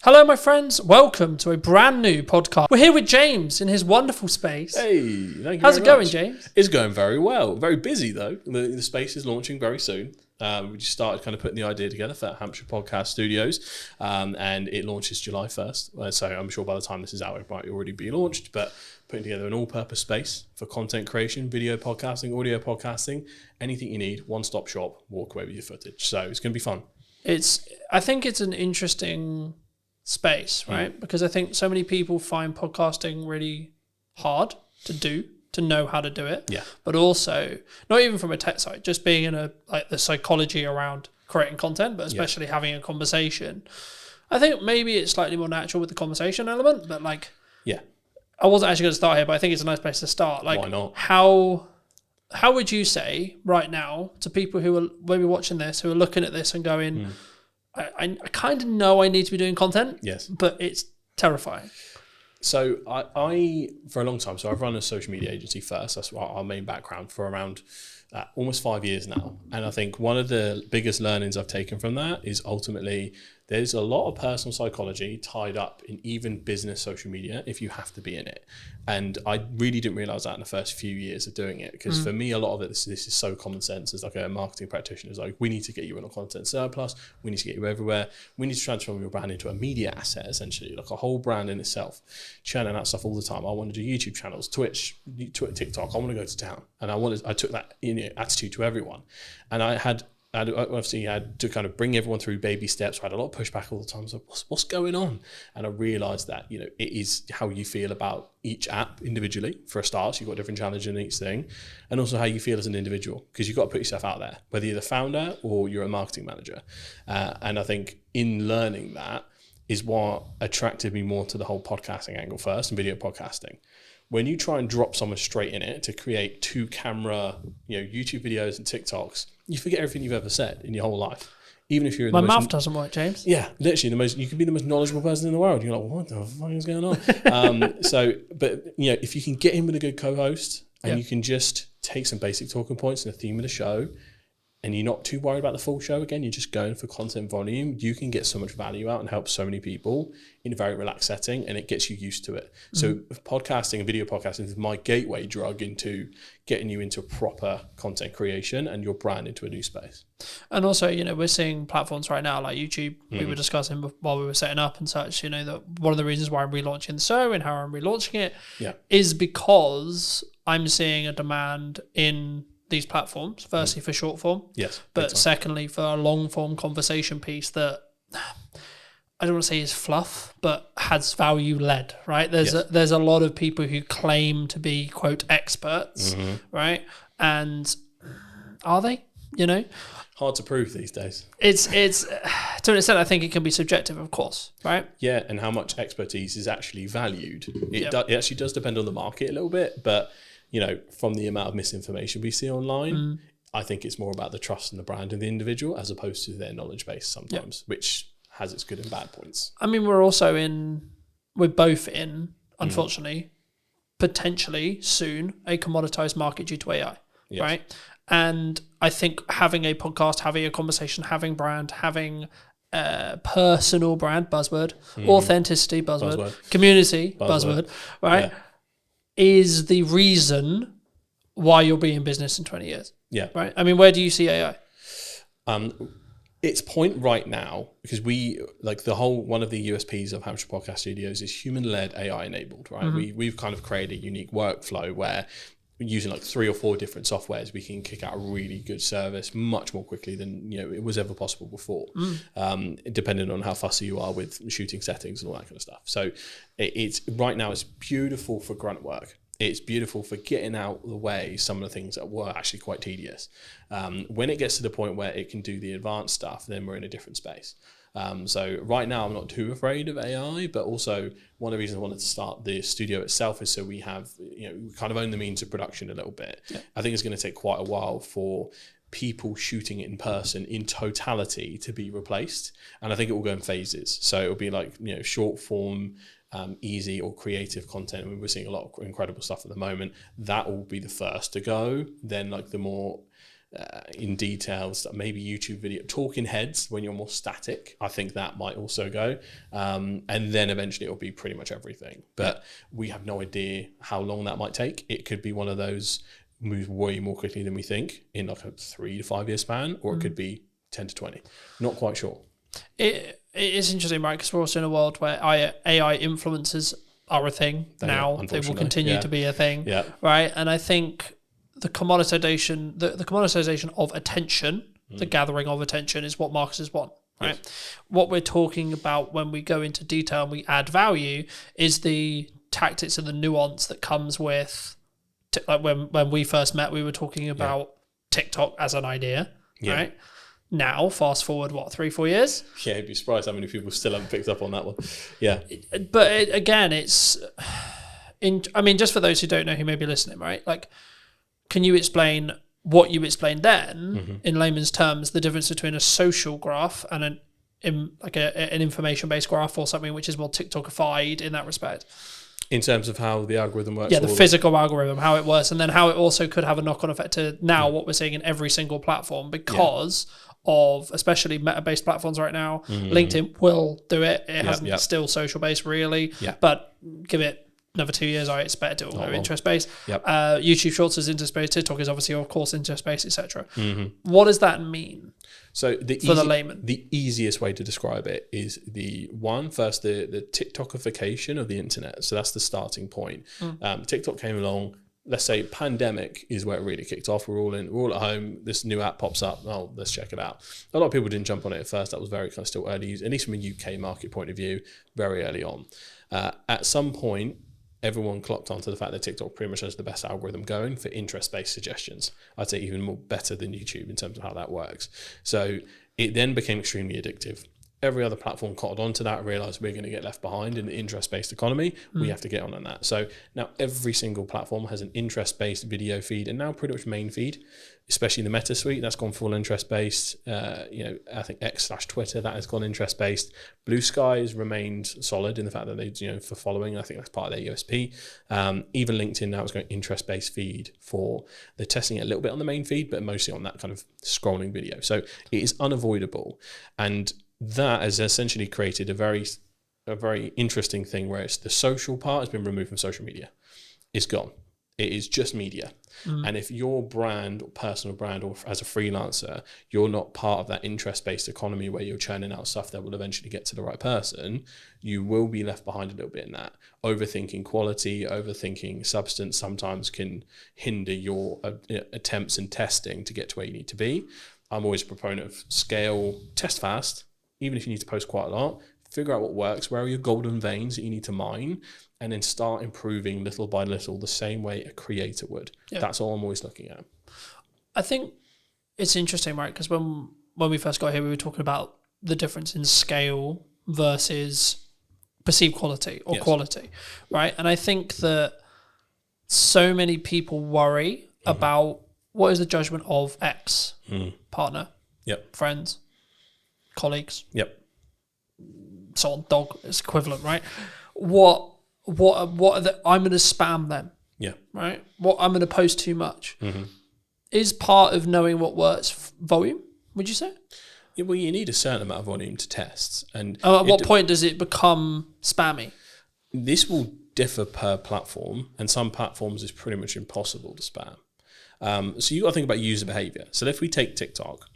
Hello, my friends. Welcome to a brand new podcast. We're here with James in his wonderful space. Hey, thank you. How's it going, James? It's going very well. Very busy though. The space is launching very soon. We just started kind of putting the idea together for Hampshire Podcast Studios, and it launches July 1st. So I'm sure by the time this is out, it might already be launched. But putting together an all-purpose space for content creation, video podcasting, audio podcasting, anything you need, one-stop shop. Walk away with your footage. So it's going to be fun. I think it's an interesting space, right? Because I think so many people find podcasting really hard to do, to know how to do it. Yeah. But also, not even from a tech side, just being in the psychology around creating content, but especially having a conversation. I think maybe it's slightly more natural with the conversation element, but I wasn't actually going to start here, but I think it's a nice place to start. Why not? How would you say right now to people who are maybe watching this, who are looking at this and going, I kind of know I need to be doing content, yes, but it's terrifying. So I for a long time, so I've run a social media agency first. That's our main background for around almost 5 years now. And I think one of the biggest learnings I've taken from that is ultimately there's a lot of personal psychology tied up in even business social media if you have to be in it. And I really didn't realize that in the first few years of doing it, because for me, a lot of it, this is so common sense as like a marketing practitioner. It's like, we need to get you in a content surplus. We need to get you everywhere. We need to transform your brand into a media asset, essentially, like a whole brand in itself, churning out stuff all the time. I want to do YouTube channels, Twitch, TikTok. I want to go to town. And I took that attitude to everyone. And I obviously had to kind of bring everyone through baby steps. I had a lot of pushback all the time. I was like, what's going on? And I realized that, it is how you feel about each app individually. For a start, so you've got different challenges in each thing. And also how you feel as an individual, because you've got to put yourself out there, whether you're the founder or you're a marketing manager. And I think in learning that is what attracted me more to the whole podcasting angle first and video podcasting. When you try and drop someone straight in it to create 2-camera, YouTube videos and TikToks, you forget everything you've ever said in your whole life. Even if you're My mouth doesn't work, James. Yeah, literally you could be the most knowledgeable person in the world. You're like, what the fuck is going on? But if you can get in with a good co-host and you can just take some basic talking points and the theme of the show, and you're not too worried about the full show, again, you're just going for content volume, you can get so much value out and help so many people in a very relaxed setting, and it gets you used to it. So podcasting and video podcasting is my gateway drug into getting you into proper content creation and your brand into a new space. And also, we're seeing platforms right now like YouTube. We were discussing while we were setting up and such, that one of the reasons why I'm relaunching the show and how I'm relaunching it is because I'm seeing a demand in these platforms, firstly for short form, but secondly for a long form conversation piece that I don't want to say is fluff, but has value led, right? There's a lot of people who claim to be quote experts, right? And are they? Hard to prove these days. It's to an extent, I think it can be subjective, of course, right? Yeah, and how much expertise is actually valued. It actually does depend on the market a little bit, but from the amount of misinformation we see online, I think it's more about the trust and the brand of the individual as opposed to their knowledge base sometimes, which has its good and bad points. I mean, we're both in, unfortunately, potentially soon, a commoditized market due to AI, right? And I think having a podcast, having a conversation, having brand, having personal brand, buzzword, authenticity, buzzword, community, buzzword, right? Yeah. Is the reason why you'll be in business in 20 years. Yeah. Right? I mean, where do you see AI? Its point right now, because one of the USPs of Hampshire Podcast Studios is human-led AI enabled, right? We've kind of created a unique workflow where using 3 or 4 different softwares, we can kick out a really good service much more quickly than it was ever possible before, depending on how fussy you are with shooting settings and all that kind of stuff. So it's right now, it's beautiful for grunt work. It's beautiful for getting out of the way some of the things that were actually quite tedious. When it gets to the point where it can do the advanced stuff, then we're in a different space. So right now I'm not too afraid of AI, but also one of the reasons I wanted to start the studio itself is so we have, we kind of own the means of production a little bit. Yeah. I think it's going to take quite a while for people shooting it in person in totality to be replaced. And I think it will go in phases. So it'll be short form, easy or creative content. I mean, we're seeing a lot of incredible stuff at the moment. That will be the first to go. Then the more in details, maybe YouTube video, talking heads when you're more static. I think that might also go. And then eventually it'll be pretty much everything. But we have no idea how long that might take. It could be one of those moves way more quickly than we think in like a 3 to 5 year span, or it could be 10 to 20. Not quite sure. It is interesting, right? Because we're also in a world where AI influencers are a thing now. They will continue to be a thing, right? And I think the commoditization, the commoditization of attention, the gathering of attention, is what marketers want, right? Yes. What we're talking about when we go into detail and we add value is the tactics and the nuance that comes with, like when we first met, we were talking about TikTok as an idea, right? Now, fast forward, 3-4 years? Yeah, you'd be surprised how many people still haven't picked up on that one. Yeah. But again, it's, just for those who don't know who may be listening, right? Like, can you explain what you explained then, in layman's terms, the difference between a social graph and an information-based graph, or something which is more TikTokified in that respect? In terms of how the algorithm works? Yeah, the physical algorithm, how it works, and then how it also could have a knock-on effect to now what we're seeing in every single platform because of especially meta-based platforms right now. LinkedIn will do it. It hasn't still social-based really, but give it another 2 years, I expect it will go interest-based. YouTube Shorts is interest-based. TikTok is obviously, of course, interest-based, etc. What does that mean? So the layman, the easiest way to describe it is the TikTokification of the internet. So that's the starting point. TikTok came along. Let's say pandemic is where it really kicked off. We're all at home. This new app pops up. Oh, let's check it out. A lot of people didn't jump on it at first. That was very kind of still early, at least from a UK market point of view, very early on. At some point, everyone clocked onto the fact that TikTok pretty much has the best algorithm going for interest-based suggestions. I'd say even more better than YouTube in terms of how that works. So it then became extremely addictive. Every other platform caught on to that, realized we're going to get left behind in the interest-based economy. We have to get on that. So now every single platform has an interest-based video feed, and now pretty much main feed, especially the Meta suite, that's gone full interest-based. I think X/Twitter, that has gone interest-based. Blue Sky has remained solid in the fact that they, for following, I think that's part of their USP. Even LinkedIn now is going interest-based feed they're testing it a little bit on the main feed, but mostly on that kind of scrolling video. So it is unavoidable. And that has essentially created a very interesting thing where it's the social part has been removed from social media. It's gone. It is just media. And if your brand or personal brand or as a freelancer, you're not part of that interest-based economy where you're churning out stuff that will eventually get to the right person, you will be left behind a little bit in that. Overthinking quality, overthinking substance sometimes can hinder your attempts and testing to get to where you need to be. I'm always a proponent of scale, test fast. Even if you need to post quite a lot, figure out what works, where are your golden veins that you need to mine, and then start improving little by little the same way a creator would. That's all I'm always looking at. I think it's interesting, right? Because when we first got here, we were talking about the difference in scale versus perceived quality or quality, right? And I think that so many people worry about what is the judgment of X partner, friends, colleagues, so on, dog is equivalent, right? What are the, I'm going to spam them, right? What I'm going to post too much is part of knowing what works. Volume, would you say? Yeah, well, you need a certain amount of volume to test, and at what point does it become spammy? This will differ per platform, and some platforms is pretty much impossible to spam. So you got to think about user behavior. So if we take TikTok,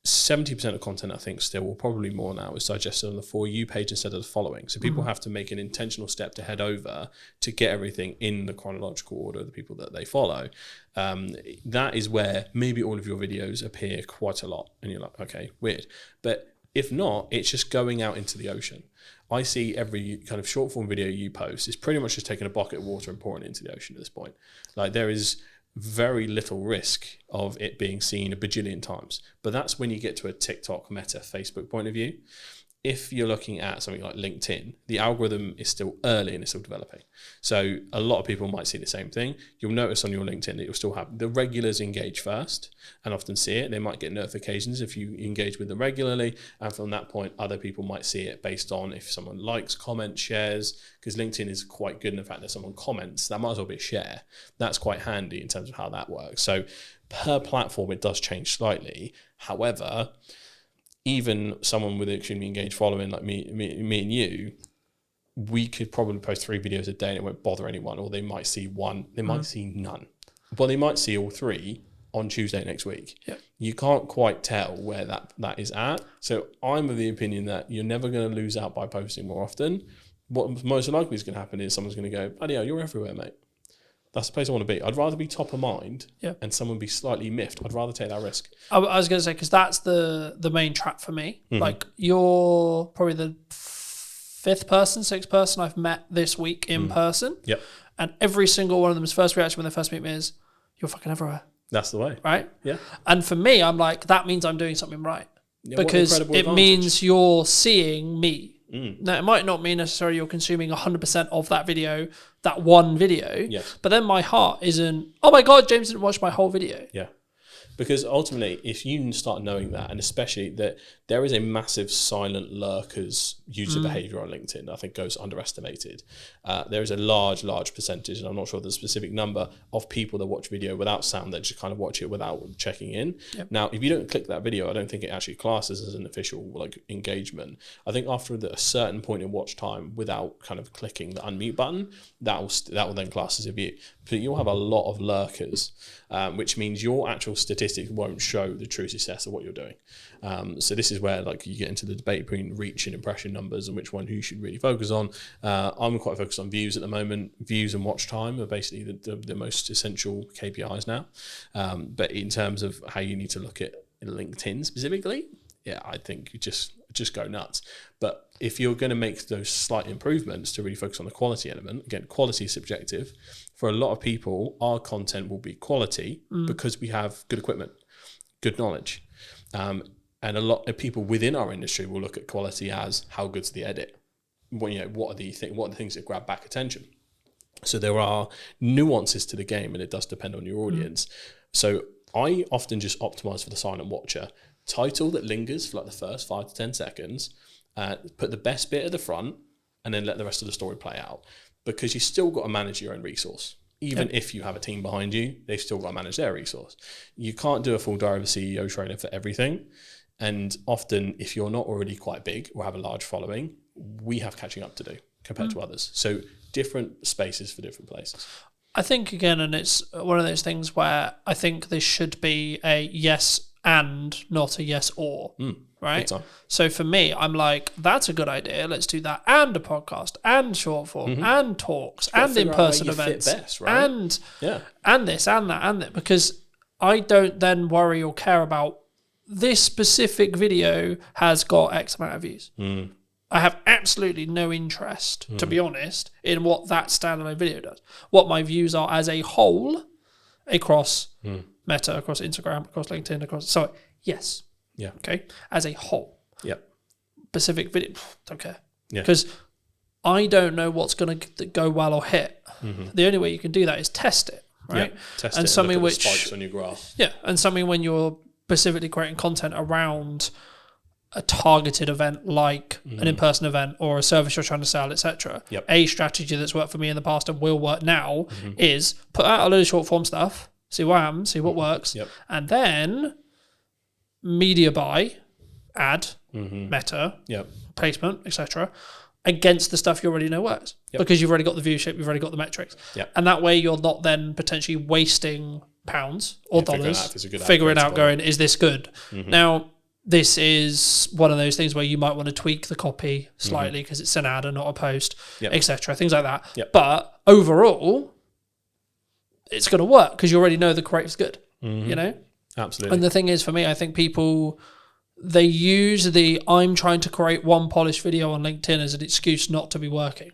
70% of content, I think still, or probably more now, is digested on the For You page instead of the following. So people have to make an intentional step to head over to get everything in the chronological order of the people that they follow. That is where maybe all of your videos appear quite a lot. And you're like, okay, weird. But if not, it's just going out into the ocean. I see every kind of short form video you post is pretty much just taking a bucket of water and pouring it into the ocean at this point. Like there is very little risk of it being seen a bajillion times. But that's when you get to a TikTok, Meta, Facebook point of view. if you're looking at something like LinkedIn, the algorithm is still early and it's still developing. So a lot of people might see the same thing. You'll notice on your LinkedIn that you'll still have the regulars engage first and often see it. They might get notifications if you engage with them regularly. And from that point, other people might see it based on if someone likes, comments, shares, because LinkedIn is quite good in the fact that someone comments, that might as well be a share. That's quite handy in terms of how that works. So per platform, it does change slightly. However, even someone with an extremely engaged following like me and you, we could probably post 3 videos a day and it won't bother anyone, or they might see one, they might see none. But they might see all 3 on Tuesday next week. Yeah. You can't quite tell where that is at. So I'm of the opinion that you're never going to lose out by posting more often. What most likely is going to happen is someone's going to go, bloody hell, you're everywhere, mate. That's the place I want to be. I'd rather be top of mind and someone be slightly miffed. I'd rather take that risk. I was going to say, because that's the main trap for me. Like, you're probably the 5th person, 6th person I've met this week in person. Yep. And every single one of them's first reaction when they first meet me is, you're fucking everywhere. That's the way. Right? Yeah. And for me, I'm like, that means I'm doing something right. Yeah, because it means you're seeing me. Now, it might not mean necessarily you're consuming 100% of that video, that one video, but then my heart isn't, oh my God, James didn't watch my whole video. Yeah. Because ultimately, if you start knowing that, and especially that there is a massive silent lurkers user behavior on LinkedIn, I think goes underestimated. There is a large percentage, and I'm not sure the specific number, of people that watch video without sound, that just kind of watch it without checking in. Yep. Now, if you don't click that video, I don't think it actually classes as an official like engagement. I think after a certain point in watch time, without kind of clicking the unmute button, that will then class as a view. But you'll have a lot of lurkers, which means your actual statistics won't show the true success of what you're doing. So this is where like you get into the debate between reach and impression numbers and which one you should really focus on. I'm quite focused on views at the moment. Views and watch time are basically the most essential KPIs now. But in terms of how you need to look at LinkedIn specifically, yeah, I think you just go nuts. But if you're going to make those slight improvements to really focus on the quality element, again, quality is subjective. For a lot of people, our content will be quality because we have good equipment, good knowledge. And a lot of people within our industry will look at quality as how good's the edit. What are the things that grab back attention? So there are nuances to the game, and it does depend on your audience. So I often just optimize for the silent watcher. Title that lingers for like the first 5 to 10 seconds, put the best bit at the front, and then let the rest of the story play out. Because you still got to manage your own resource. Even if you have a team behind you, they've still got to manage their resource. You can't do a full Diary of a CEO trailer for everything. And often, if you're not already quite big or have a large following, we have catching up to do compared to others. So different spaces for different places. I think, again, and it's one of those things where I think this should be a yes and not a yes or, right? So for me, I'm like, that's a good idea. Let's do that. And a podcast and short form and talks and in-person events best, right? and this and that and that, because I don't then worry or care about this specific video has got X amount of views. I have absolutely no interest, to be honest, in what that standalone video does. What my views are as a whole across Meta, across Instagram, across LinkedIn, yes. Yeah. Okay. As a whole. Yep. Specific video, don't care. Yeah. Because I don't know what's going to go well or hit. The only way you can do that is test it, right? Yeah. Test and it something and look at which the spikes on your graph. Yeah, and something when you're specifically creating content around a targeted event like an in-person event or a service you're trying to sell, etc. A strategy that's worked for me in the past and will work now is put out a load of short form stuff. See what happens, see what works, and then media buy, ad, meta, placement, etc., against the stuff you already know works. Because you've already got the viewership, you've already got the metrics. And that way you're not then potentially wasting pounds or dollars figuring out going, is this good? Now, this is one of those things where you might want to tweak the copy slightly because it's an ad and not a post, etc., things like that. But overall, it's going to work because you already know the creative's good, you know? Absolutely. And the thing is, for me, I think people, they use I'm trying to create one polished video on LinkedIn as an excuse not to be working.